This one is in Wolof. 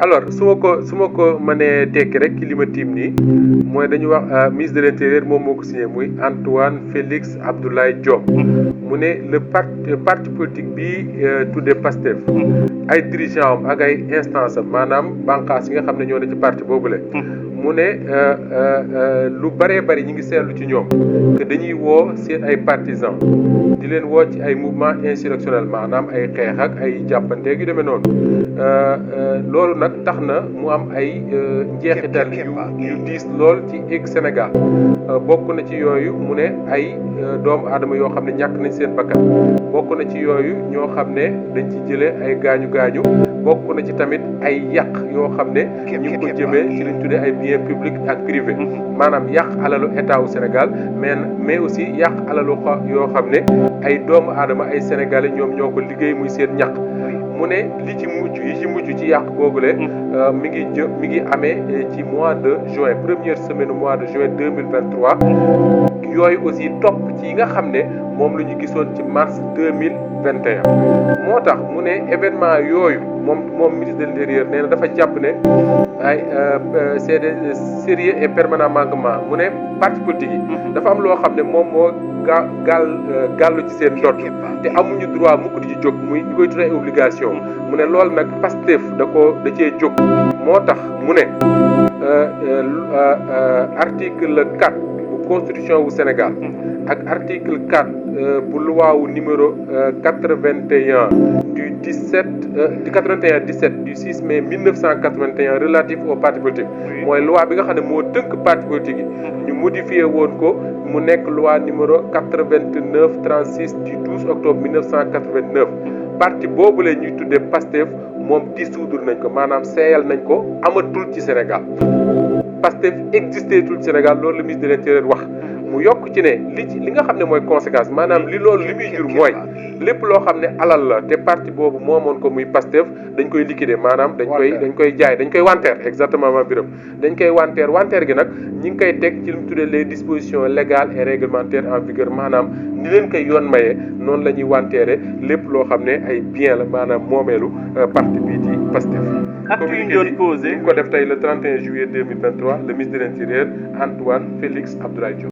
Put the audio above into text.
alors su ma ko mënee tekki rek ci li ma tiim nii mooy dañu wax ministre de l'intérieur moom moo ko signé muy Antoine Félix Abdoulaye Diome mu ne le parti politique bi tuddee Pastef ay dirigeants am ak ay instances am maanaam bànqaas yi nga xam ne ñoo ne ci parti boobule mu ne lu bëree bëri ñi ngi seetlu ci ñoom que dañuy woo seen ay partisans di leen woo ci ay mouvement insurrectionnel maanaam ay xeex ak ay jàppanteeg yu demee noonu loolu nag tax na mu am ay njeexital yu diis lool ci Sénégal bokk na ci yooyu mu ne ay doomu aadama yoo xam ne ñàkk nañ seen bakkan bokk na ci yooyu ñoo xam ne dañ ci jëlee ay gaañu bokk na ci tamit ay yàq yoo xam ne ñu ngi ko jëmee ci liñ tuddee ay biens publics ak privés maanaam yàq alalu état wu Sénégal mais aussi yàq alalu yoo xam ne ay doomu aadama ay sénégalais ñoom ñoo ko liggéey muy seen ñàq mu ne yi ci mujj ci yàq googule mi ngi amee ci mois de juin première semaine mois de juin 2023 yooyu aussi topp ci yi nga xam ne moom la ñu gisoon ci mars 2021 moo tax mu ne événement yooyu moom ministre de l'intérieur nee na dafa jàpp ne ay c'est des sérieux et permanents manquements mu ne parti politique yi dafa am loo xam ne moom moo gàllu ci seen ndodd te amuñu droit mukk di ci jóg muy ñu koy tuddee ay obligation mu ne loolu nag Pastef da cee jóg moo tax mu ne article 4 bu constitution wu Sénégal ak article 4 bu loi wu numéro 81 du 17 du 6 mai 1981 relatif aux partis politiques mooy loi bi nga xam ne moo tënk parti politique yi ñu modifié woon ko mu nekk loi numéro 89/36 du 12 octobre 1989 parti boobu la ñuy tuddee Pastef moom dissoudre nañ ko maanaam seeyal nañ ko amatul ci Sénégal Pastef existé tul ci Sénégal loolu le ministre de l'Intérieur wax mu yokk ci ne li nga xam ne mooy conséquence maanaam li muy jur mooy lépp loo xam ne alal la te parti boobu moomoon ko muy Pastef dañ koy liquider maanaam dañ koy jaay dañ koy wanteer exactement ma biram dañ koy wanteer gi nag ñi ngi koy teg ci lu mu tuddee les dispositions légales et réglementaires en vigueur maanaam ni leen koy yoon mayee noonu la ñuy wanteere lépp loo xam ne ay bien la maanaam moomeelu parti bii di Pastef. acte yu ñu doon posé ko def tey le 31 juillet 2023 le ministre de l'Intérieur Antoine Félix Abdoulaye Diome.